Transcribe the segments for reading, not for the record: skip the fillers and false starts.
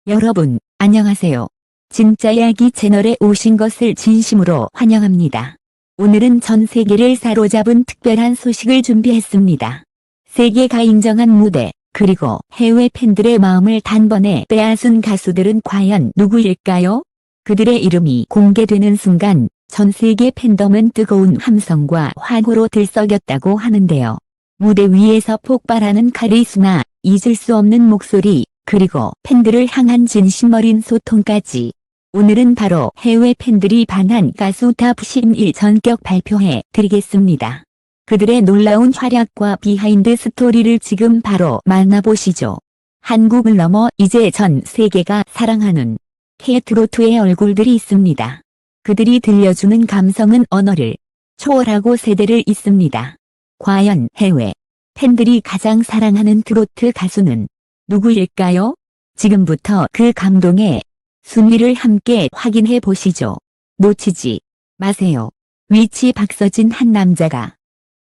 여러분, 안녕하세요. 진짜 이야기 채널에 오신 것을 진심으로 환영합니다. 오늘은 전 세계를 사로잡은 특별한 소식을 준비했습니다. 세계가 인정한 무대, 그리고 해외 팬들의 마음을 단번에 빼앗은 가수들은 과연 누구일까요? 그들의 이름이 공개되는 순간 전 세계 팬덤은 뜨거운 함성과 환호로 들썩였다고 하는데요. 무대 위에서 폭발하는 카리스마, 잊을 수 없는 목소리, 그리고 팬들을 향한 진심 어린 소통까지. 오늘은 바로 해외 팬들이 반한 가수 탑 11 전격 발표해 드리겠습니다. 그들의 놀라운 활약과 비하인드 스토리를 지금 바로 만나보시죠. 한국을 넘어 이제 전 세계가 사랑하는 K-트로트의 얼굴들이 있습니다. 그들이 들려주는 감성은 언어를 초월하고 세대를 잇습니다. 과연 해외 팬들이 가장 사랑하는 트로트 가수는 누구일까요? 지금부터 그 감동의 순위를 함께 확인해 보시죠. 놓치지 마세요. 위치 박서진 한 남자가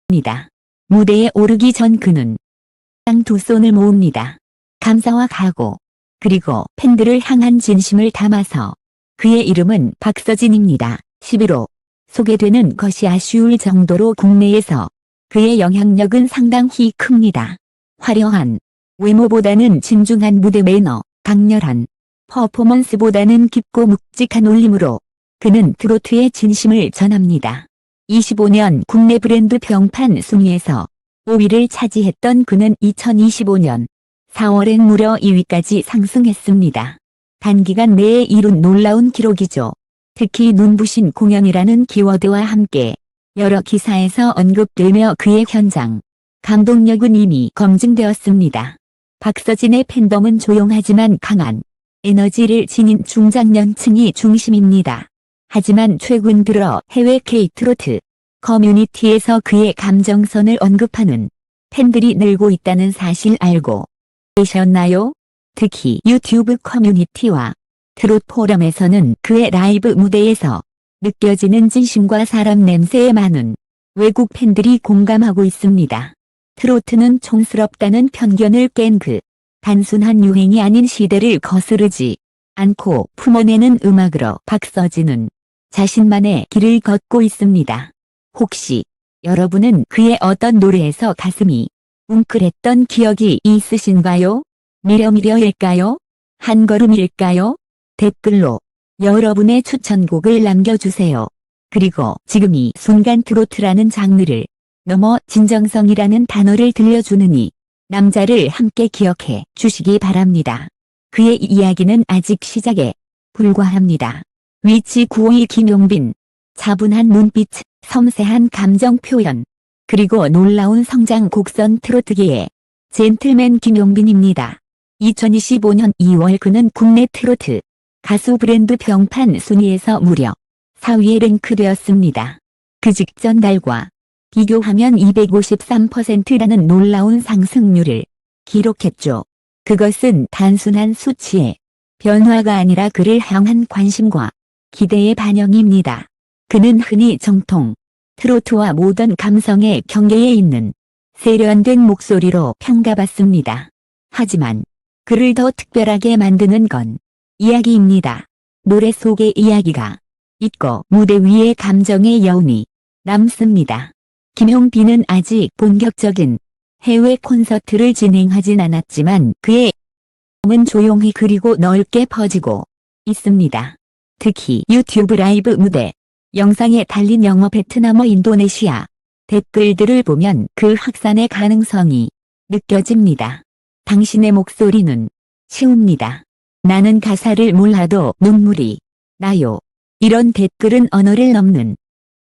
입니다. 무대에 오르기 전 그는 땅 두 손을 모읍니다. 감사와 각오, 그리고 팬들을 향한 진심을 담아서. 그의 이름은 박서진입니다. 11호. 소개되는 것이 아쉬울 정도로 국내에서 그의 영향력은 상당히 큽니다. 화려한 외모보다는 진중한 무대 매너, 강렬한 퍼포먼스보다는 깊고 묵직한 울림으로 그는 트로트의 진심을 전합니다. 25년 국내 브랜드 평판 순위에서 5위를 차지했던 그는 2025년 4월엔 무려 2위까지 상승했습니다. 단기간 내에 이룬 놀라운 기록이죠. 특히 눈부신 공연이라는 키워드와 함께 여러 기사에서 언급되며 그의 현장 감동력은 이미 검증되었습니다. 박서진의 팬덤은 조용하지만 강한 에너지를 지닌 중장년층이 중심입니다. 하지만 최근 들어 해외 K-트로트 커뮤니티에서 그의 감정선을 언급하는 팬들이 늘고 있다는 사실 알고 계셨나요? 특히 유튜브 커뮤니티와 트롯 포럼에서는 그의 라이브 무대에서 느껴지는 진심과 사람 냄새에 많은 외국 팬들이 공감하고 있습니다. 트로트는 촌스럽다는 편견을 깬 그 단순한 유행이 아닌 시대를 거스르지 않고 품어내는 음악으로 박서진은 자신만의 길을 걷고 있습니다. 혹시 여러분은 그의 어떤 노래에서 가슴이 웅크랬던 기억이 있으신가요? 미려미려일까요? 한 걸음일까요? 댓글로 여러분의 추천곡을 남겨주세요. 그리고 지금 이 순간 트로트라는 장르를 넘어 진정성이라는 단어를 들려주는 이 남자를 함께 기억해 주시기 바랍니다. 그의 이야기는 아직 시작에 불과합니다. 위치 9위 김용빈. 차분한 눈빛, 섬세한 감정 표현, 그리고 놀라운 성장 곡선 트로트계의 젠틀맨 김용빈입니다. 2025년 2월 그는 국내 트로트 가수 브랜드 평판 순위에서 무려 4위에 랭크되었습니다. 그 직전 달과 비교하면 253%라는 놀라운 상승률을 기록했죠. 그것은 단순한 수치의 변화가 아니라 그를 향한 관심과 기대의 반영입니다. 그는 흔히 정통 트로트와 모던 감성의 경계에 있는 세련된 목소리로 평가받습니다. 하지만 그를 더 특별하게 만드는 건 이야기입니다. 노래 속의 이야기가 있고 무대 위의 감정의 여운이 남습니다. 김용빈은 아직 본격적인 해외 콘서트를 진행하진 않았지만 그의 음은 조용히 그리고 넓게 퍼지고 있습니다. 특히 유튜브 라이브 무대 영상에 달린 영어, 베트남어, 인도네시아 댓글들을 보면 그 확산의 가능성이 느껴집니다. 당신의 목소리는 치웁니다. 나는 가사를 몰라도 눈물이 나요. 이런 댓글은 언어를 넘는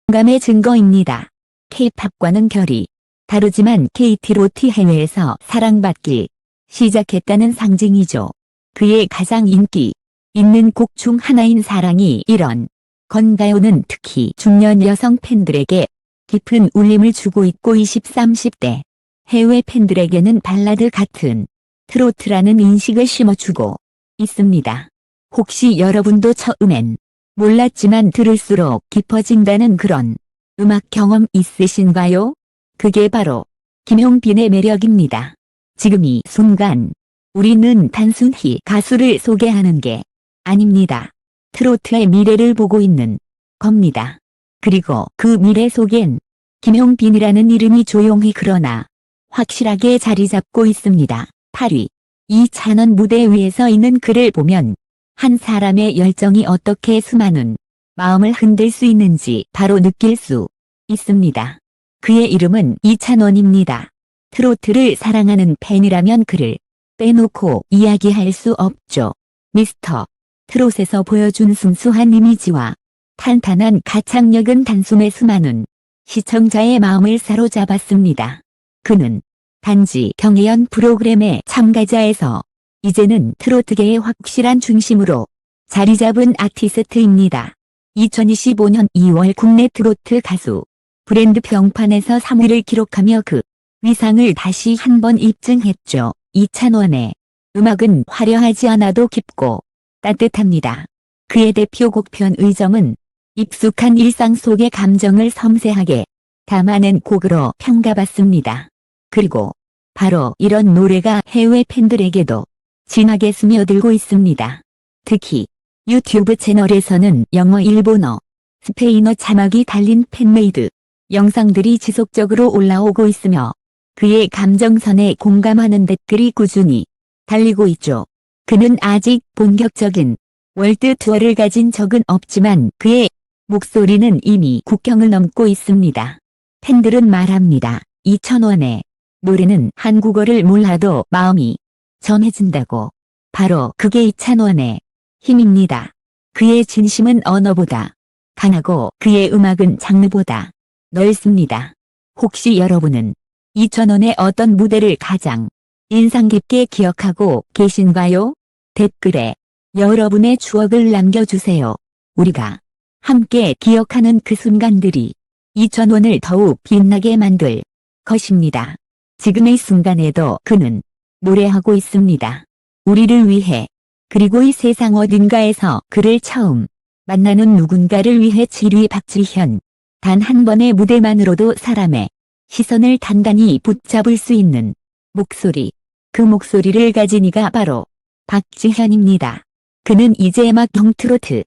공감의 증거입니다. K-팝과는 결이 다르지만 K-트로트 해외에서 사랑받기 시작했다는 상징이죠. 그의 가장 인기 있는 곡 중 하나인 사랑이 이런 건가요는 특히 중년 여성 팬들에게 깊은 울림을 주고 있고 20, 30대 해외 팬들에게는 발라드 같은 트로트라는 인식을 심어주고 있습니다. 혹시 여러분도 처음엔 몰랐지만 들을수록 깊어진다는 그런 음악 경험 있으신가요? 그게 바로 김용빈의 매력입니다. 지금 이 순간 우리는 단순히 가수를 소개하는 게 아닙니다. 트로트의 미래를 보고 있는 겁니다. 그리고 그 미래 속엔 김용빈이라는 이름이 조용히 그러나 확실하게 자리 잡고 있습니다. 8위. 이찬원 무대 위에서 있는 그를 보면 한 사람의 열정이 어떻게 수많은 마음을 흔들 수 있는지 바로 느낄 수 있습니다. 그의 이름은 이찬원입니다. 트로트를 사랑하는 팬이라면 그를 빼놓고 이야기할 수 없죠. 미스터 트롯에서 보여준 순수한 이미지와 탄탄한 가창력은 단숨에 수많은 시청자의 마음을 사로잡았습니다. 그는 단지 경연 프로그램의 참가자에서 이제는 트로트계의 확실한 중심으로 자리 잡은 아티스트입니다. 2025년 2월 국내 트로트 가수 브랜드 평판에서 3위를 기록하며 그 위상을 다시 한번 입증했죠. 이찬원의 음악은 화려하지 않아도 깊고 따뜻합니다. 그의 대표곡 편의점은 익숙한 일상 속의 감정을 섬세하게 담아낸 곡으로 평가받습니다. 그리고 바로 이런 노래가 해외 팬들에게도 진하게 스며들고 있습니다. 특히 유튜브 채널에서는 영어, 일본어, 스페인어 자막이 달린 팬메이드 영상들이 지속적으로 올라오고 있으며 그의 감정선에 공감하는 댓글이 꾸준히 달리고 있죠. 그는 아직 본격적인 월드 투어를 가진 적은 없지만 그의 목소리는 이미 국경을 넘고 있습니다. 팬들은 말합니다. 이찬원의 노래는 한국어를 몰라도 마음이 전해진다고. 바로 그게 이찬원의 힘입니다. 그의 진심은 언어보다 강하고 그의 음악은 장르보다 넓습니다. 혹시 여러분은 이찬원의 어떤 무대를 가장 인상 깊게 기억하고 계신가요? 댓글에 여러분의 추억을 남겨주세요. 우리가 함께 기억하는 그 순간들이 이찬원을 더욱 빛나게 만들 것입니다. 지금의 순간에도 그는 노래하고 있습니다. 우리를 위해, 그리고 이 세상 어딘가에서 그를 처음 만나는 누군가를 위해 7위 박지현. 단 한 번의 무대만으로도 사람의 시선을 단단히 붙잡을 수 있는 목소리. 그 목소리를 가진 이가 바로 박지현입니다. 그는 이제 막 영트로트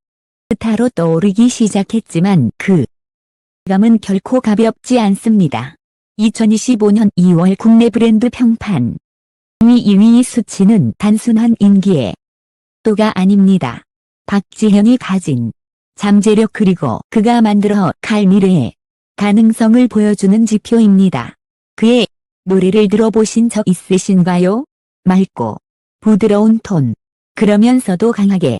스타로 떠오르기 시작했지만 그 감은 결코 가볍지 않습니다. 2025년 2월 국내 브랜드 평판 2위 수치는 단순한 인기의 또가 아닙니다. 박지현이 가진 잠재력 그리고 그가 만들어 갈 미래의 가능성을 보여주는 지표입니다. 그의 노래를 들어보신 적 있으신가요? 맑고 부드러운 톤, 그러면서도 강하게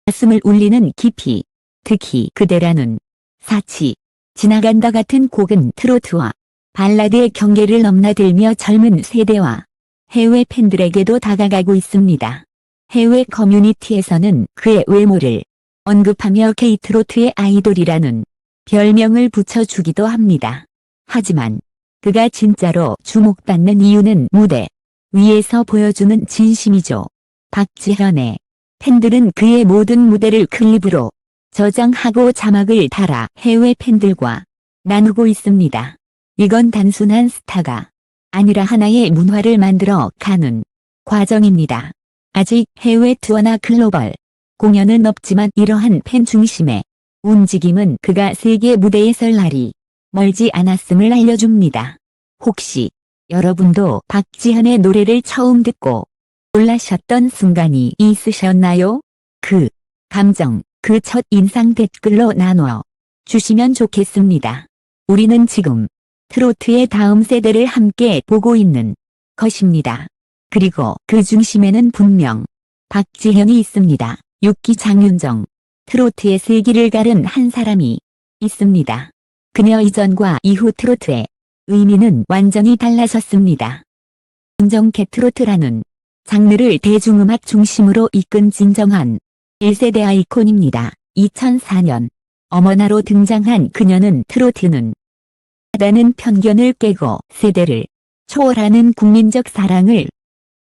가슴을 울리는 깊이, 특히 그대라는 사치, 지나간다 같은 곡은 트로트와 발라드의 경계를 넘나들며 젊은 세대와 해외 팬들에게도 다가가고 있습니다. 해외 커뮤니티에서는 그의 외모를 언급하며 K-트로트의 아이돌이라는 별명을 붙여주기도 합니다. 하지만 그가 진짜로 주목받는 이유는 무대 위에서 보여주는 진심이죠. 박지현의 팬들은 그의 모든 무대를 클립으로 저장하고 자막을 달아 해외 팬들과 나누고 있습니다. 이건 단순한 스타가 아니라 하나의 문화를 만들어 가는 과정입니다. 아직 해외 투어나 글로벌 공연은 없지만 이러한 팬 중심의 움직임은 그가 세계 무대에 설 날이 멀지 않았음을 알려줍니다. 혹시 여러분도 박지현의 노래를 처음 듣고 놀라셨던 순간이 있으셨나요? 그 감정, 그 첫 인상 댓글로 나눠 주시면 좋겠습니다. 우리는 지금 트로트의 다음 세대를 함께 보고 있는 것입니다. 그리고 그 중심에는 분명 박지현이 있습니다. 6기 장윤정. 트로트의 세기를 가른 한 사람이 있습니다. 그녀 이전과 이후 트로트의 의미는 완전히 달라졌습니다. 진정캐 트로트라는 장르를 대중음악 중심으로 이끈 진정한 1세대 아이콘입니다. 2004년 어머나로 등장한 그녀는 트로트는 하다는 편견을 깨고 세대를 초월하는 국민적 사랑을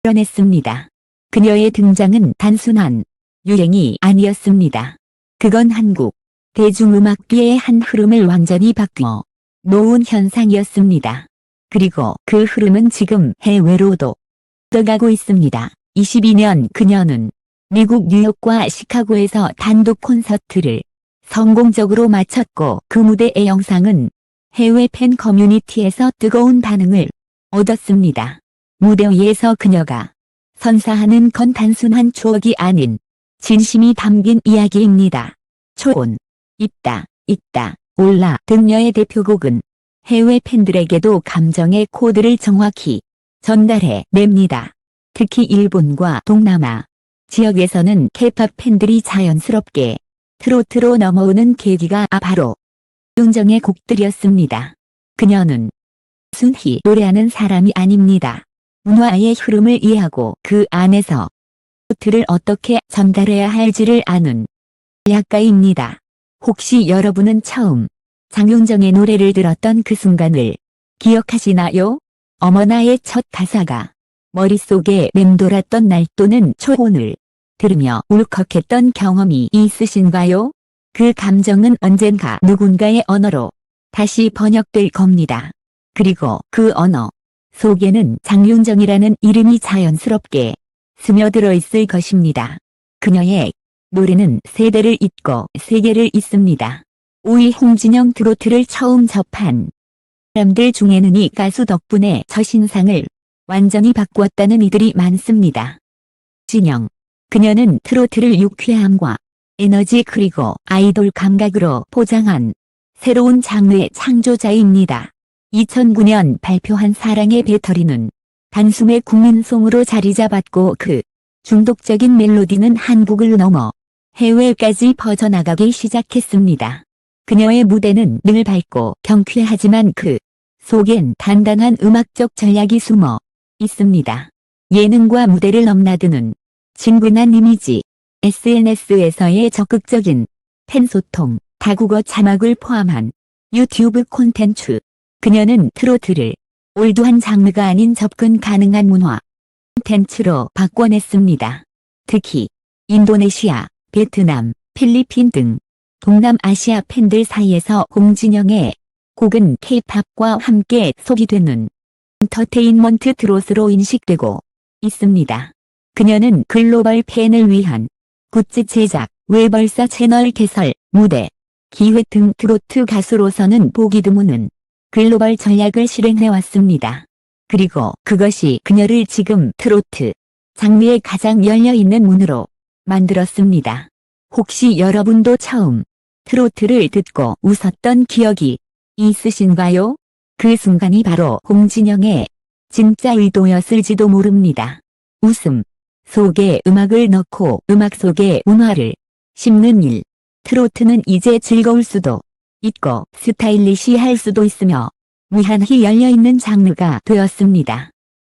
이뤄냈습니다. 그녀의 등장은 단순한 유행이 아니었습니다. 그건 한국 대중음악계의 한 흐름을 완전히 바꾸어 놓은 현상이었습니다. 그리고 그 흐름은 지금 해외로도 떠가고 있습니다. 2022년 그녀는 미국 뉴욕과 시카고에서 단독 콘서트를 성공적으로 마쳤고 그 무대의 영상은 해외 팬 커뮤니티에서 뜨거운 반응을 얻었습니다. 무대 위에서 그녀가 선사하는 건 단순한 추억이 아닌 진심이 담긴 이야기입니다. 초혼, 있다, 올라 등녀의 대표곡은 해외 팬들에게도 감정의 코드를 정확히 전달해 냅니다. 특히 일본과 동남아 지역에서는 K-pop 팬들이 자연스럽게 트로트로 넘어오는 계기가 바로 장윤정의 곡들이었습니다. 그녀는 순히 노래하는 사람이 아닙니다. 문화의 흐름을 이해하고 그 안에서 트로트를 어떻게 전달해야 할지를 아는 작가입니다. 혹시 여러분은 처음 장윤정의 노래를 들었던 그 순간을 기억하시나요? 어머나의 첫 가사가 머릿속에 맴돌았던 날 또는 초혼을 들으며 울컥했던 경험이 있으신가요? 그 감정은 언젠가 누군가의 언어로 다시 번역될 겁니다. 그리고 그 언어 속에는 장윤정이라는 이름이 자연스럽게 스며들어 있을 것입니다. 그녀의 노래는 세대를 잇고 세계를 잇습니다. 우리 홍진영 트로트를 처음 접한 사람들 중에는 이 가수 덕분에 저 신상을 완전히 바꾸었다는 이들이 많습니다. 진영. 그녀는 트로트를 유쾌함과 에너지 그리고 아이돌 감각으로 포장한 새로운 장르의 창조자입니다. 2009년 발표한 사랑의 배터리는 단숨에 국민송으로 자리 잡았고 그 중독적인 멜로디는 한국을 넘어 해외까지 퍼져나가기 시작했습니다. 그녀의 무대는 늘 밝고 경쾌하지만 그 속엔 단단한 음악적 전략이 숨어 있습니다. 예능과 무대를 넘나드는 친근한 이미지, SNS에서의 적극적인 팬소통, 다국어 자막을 포함한 유튜브 콘텐츠. 그녀는 트로트를 올드한 장르가 아닌 접근 가능한 문화 콘텐츠로 바꿔냈습니다. 특히 인도네시아, 베트남, 필리핀 등 동남아시아 팬들 사이에서 홍진영의 곡은 K-팝과 함께 소비되는 엔터테인먼트 트롯으로 인식되고 있습니다. 그녀는 글로벌 팬을 위한 굿즈 제작, 웨벌사 채널 개설, 무대, 기획 등 트로트 가수로서는 보기 드무는 글로벌 전략을 실행해왔습니다. 그리고 그것이 그녀를 지금 트로트 장르에 가장 열려있는 문으로 만들었습니다. 혹시 여러분도 처음 트로트를 듣고 웃었던 기억이 있으신가요? 그 순간이 바로 홍진영의 진짜 의도였을지도 모릅니다. 웃음 속에 음악을 넣고 음악 속에 문화를 심는 일. 트로트는 이제 즐거울 수도 있고 스타일리시할 수도 있으며 무한히 열려있는 장르가 되었습니다.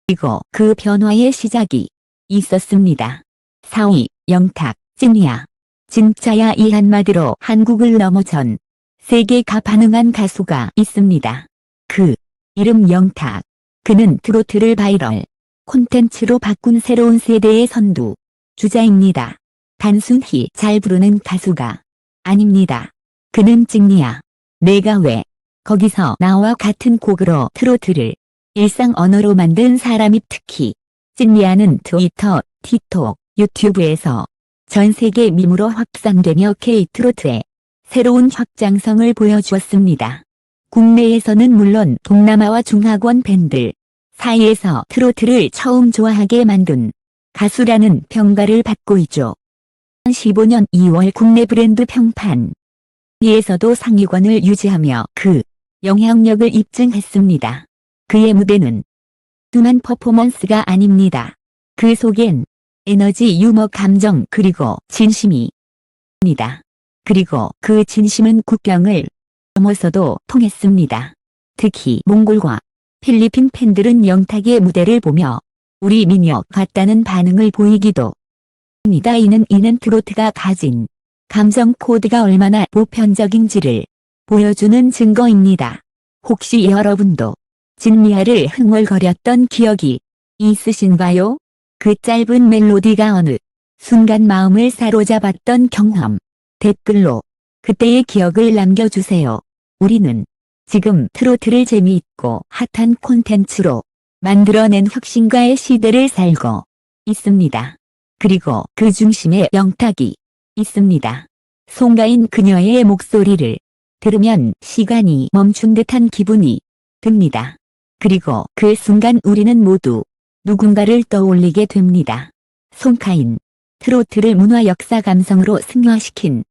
그리고 그 변화의 시작이 있었습니다. 4위 영탁, 찐이야. 진짜야 이 한마디로 한국을 넘어 전 세계가 반응한 가수가 있습니다. 그 이름 영탁. 그는 트로트를 바이럴 콘텐츠로 바꾼 새로운 세대의 선두 주자입니다. 단순히 잘 부르는 가수가 아닙니다. 그는 찐이야. 내가 왜 거기서 나와 같은 곡으로 트로트를 일상 언어로 만든 사람이 특히 찐이야는 트위터, 틱톡, 유튜브에서 전 세계 밈으로 확산되며 K-트로트의 새로운 확장성을 보여주었습니다. 국내에서는 물론 동남아와 중하권 팬들 사이에서 트로트를 처음 좋아하게 만든 가수라는 평가를 받고 있죠. 2015년 2월 국내 브랜드 평판에서도 상위권을 유지하며 그 영향력을 입증했습니다. 그의 무대는 단순한 퍼포먼스가 아닙니다. 그 속엔 에너지, 유머, 감정 그리고 진심이 있습니다. 그리고 그 진심은 국경을 넘어서도 통했습니다. 특히 몽골과 필리핀 팬들은 영탁의 무대를 보며 우리 미녀 같다는 반응을 보이기도 합니다. 이는 트로트가 가진 감정 코드가 얼마나 보편적인지를 보여주는 증거입니다. 혹시 여러분도 진미야를 흥얼거렸던 기억이 있으신가요? 그 짧은 멜로디가 어느 순간 마음을 사로잡았던 경험. 댓글로 그때의 기억을 남겨주세요. 우리는 지금 트로트를 재미있고 핫한 콘텐츠로 만들어낸 혁신가의 시대를 살고 있습니다. 그리고 그 중심에 영탁이 있습니다. 송가인 그녀의 목소리를 들으면 시간이 멈춘 듯한 기분이 듭니다. 그리고 그 순간 우리는 모두 누군가를 떠올리게 됩니다. 송가인, 트로트를 문화 역사 감성으로 승화시킨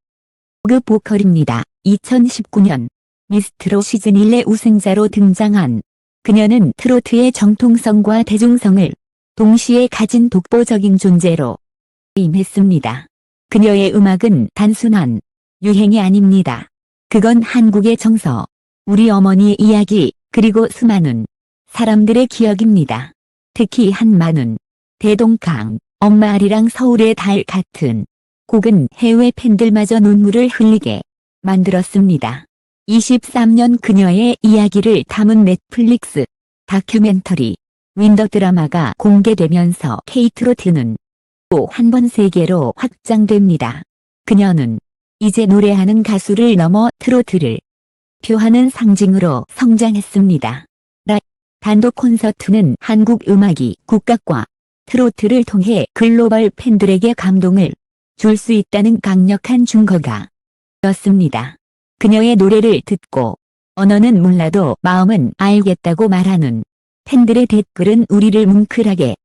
그 보컬입니다. 2019년 미스트롯 시즌 1의 우승자로 등장한 그녀는 트로트의 정통성과 대중성을 동시에 가진 독보적인 존재로 임했습니다. 그녀의 음악은 단순한 유행이 아닙니다. 그건 한국의 정서, 우리 어머니의 이야기, 그리고 수많은 사람들의 기억입니다. 특히 한마는 대동강, 엄마 아리랑 서울의 달 같은 곡은 해외 팬들마저 눈물을 흘리게 만들었습니다. 23년 그녀의 이야기를 담은 넷플릭스 다큐멘터리 윈더 드라마가 공개되면서 K-트로트는 또 한 번 세계로 확장됩니다. 그녀는 이제 노래하는 가수를 넘어 트로트를 표하는 상징으로 성장했습니다. 단독 콘서트는 한국 음악이 국악과 트로트를 통해 글로벌 팬들에게 감동을 줄 수 있다는 강력한 증거가 였습니다. 그녀의 노래를 듣고 언어는 몰라도 마음은 알겠다고 말하는 팬들의 댓글은 우리를 뭉클하게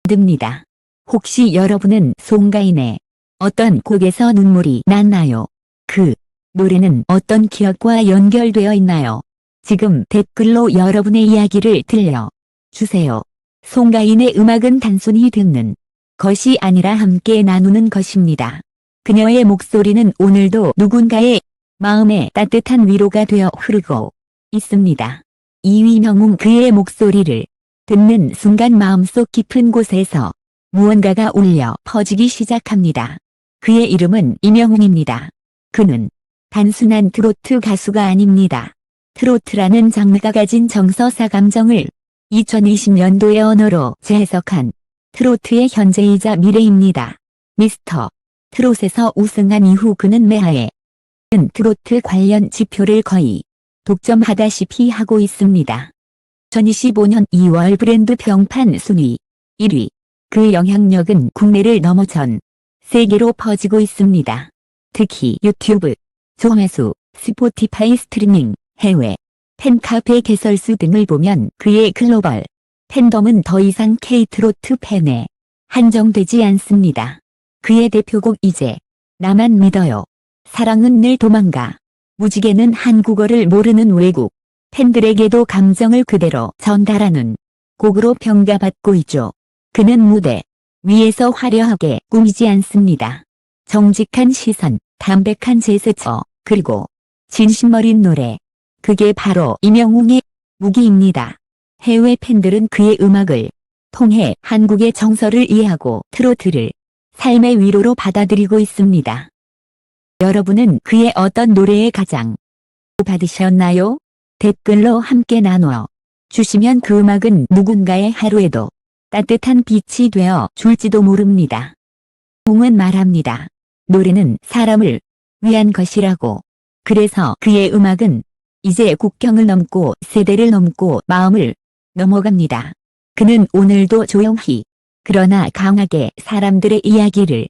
만듭니다. 혹시 여러분은 송가인의 어떤 곡에서 눈물이 났나요? 그 노래는 어떤 기억과 연결되어 있나요? 지금 댓글로 여러분의 이야기를 들려주세요. 송가인의 음악은 단순히 듣는 것이 아니라 함께 나누는 것입니다. 그녀의 목소리는 오늘도 누군가의 마음에 따뜻한 위로가 되어 흐르고 있습니다. 이위명웅 그의 목소리를 듣는 순간 마음속 깊은 곳에서 무언가가 울려 퍼지기 시작합니다. 그의 이름은 이명웅입니다. 그는 단순한 트로트 가수가 아닙니다. 트로트라는 장르가 가진 정서사 감정을 2020년도의 언어로 재해석한 트로트의 현재이자 미래입니다. 미스터 트롯에서 우승한 이후 그는 매해에 트로트 관련 지표를 거의 독점하다시피 하고 있습니다. 2025년 2월 브랜드 평판 순위 1위. 그 영향력은 국내를 넘어 전 세계로 퍼지고 있습니다. 특히 유튜브, 조회수, 스포티파이 스트리밍, 해외, 팬카페 개설수 등을 보면 그의 글로벌 팬덤은 더 이상 K-트로트 팬에 한정되지 않습니다. 그의 대표곡 이제 나만 믿어요. 사랑은 늘 도망가. 무지개는 한국어를 모르는 외국 팬들에게도 감정을 그대로 전달하는 곡으로 평가받고 있죠. 그는 무대 위에서 화려하게 꾸미지 않습니다. 정직한 시선, 담백한 제스처, 그리고 진심 어린 노래. 그게 바로 이명웅의 무기입니다. 해외 팬들은 그의 음악을 통해 한국의 정서를 이해하고 트로트를 삶의 위로로 받아들이고 있습니다. 여러분은 그의 어떤 노래에 가장 받으셨나요? 댓글로 함께 나누어 주시면 그 음악은 누군가의 하루에도 따뜻한 빛이 되어 줄지도 모릅니다. 웅은 말합니다. 노래는 사람을 위한 것이라고. 그래서 그의 음악은 이제 국경을 넘고 세대를 넘고 마음을 넘어갑니다. 그는 오늘도 조용히 그러나 강하게 사람들의 이야기를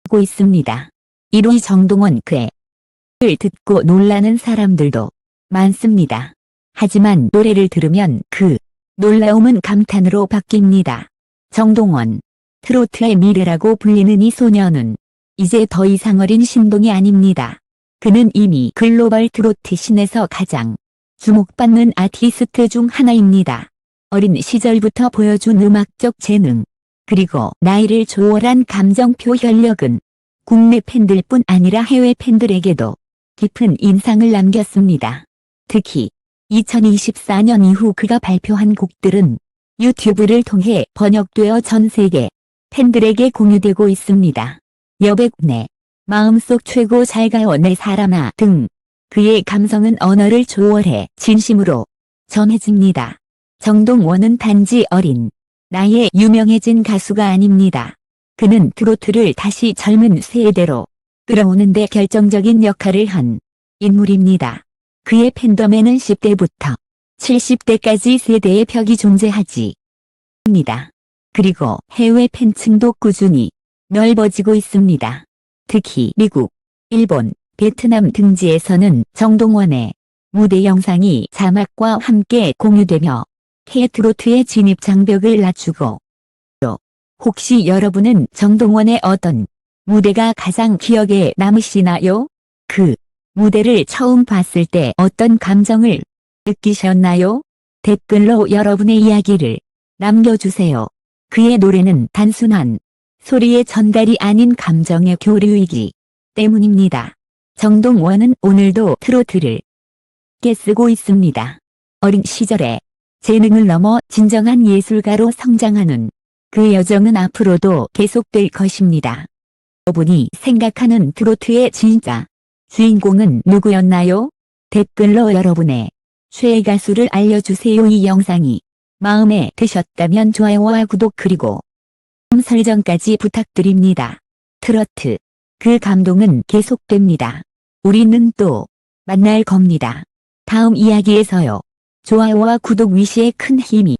하고 있습니다. 1위 정동원 그의 을 듣고 놀라는 사람들도 많습니다. 하지만 노래를 들으면 그 놀라움은 감탄으로 바뀝니다. 정동원, 트로트의 미래라고 불리는 이 소녀는 이제 더 이상 어린 신동이 아닙니다. 그는 이미 글로벌 트로트 씬에서 가장 주목받는 아티스트 중 하나입니다. 어린 시절부터 보여준 음악적 재능, 그리고 나이를 초월한 감정 표현력은 국내 팬들뿐 아니라 해외 팬들에게도 깊은 인상을 남겼습니다. 특히 2024년 이후 그가 발표한 곡들은 유튜브를 통해 번역되어 전 세계 팬들에게 공유되고 있습니다. 여백 내 마음속 최고 잘 가요 내 사람아 등 그의 감성은 언어를 초월해 진심으로 전해집니다. 정동원은 단지 어린 나이에 유명해진 가수가 아닙니다. 그는 트로트를 다시 젊은 세대로 끌어오는 데 결정적인 역할을 한 인물입니다. 그의 팬덤에는 10대부터 70대까지 세대의 벽이 존재하지. 입니다. 그리고 해외 팬층도 꾸준히 넓어지고 있습니다. 특히 미국, 일본, 베트남 등지에서는 정동원의 무대 영상이 자막과 함께 공유되며 K-트로트의 진입 장벽을 낮추고 또 혹시 여러분은 정동원의 어떤 무대가 가장 기억에 남으시나요? 그 무대를 처음 봤을 때 어떤 감정을 느끼셨나요? 댓글로 여러분의 이야기를 남겨주세요. 그의 노래는 단순한 소리의 전달이 아닌 감정의 교류이기 때문입니다. 정동원은 오늘도 트로트를 깨쓰고 있습니다. 어린 시절에 재능을 넘어 진정한 예술가로 성장하는 그 여정은 앞으로도 계속될 것입니다. 여러분이 생각하는 트로트의 진짜 주인공은 누구였나요? 댓글로 여러분의 최애 가수를 알려주세요. 이 영상이 마음에 드셨다면 좋아요와 구독 그리고 알림 설정까지 부탁드립니다. 트로트, 그 감동은 계속됩니다. 우리는 또 만날 겁니다. 다음 이야기에서요. 좋아요와 구독 위시에 큰 힘이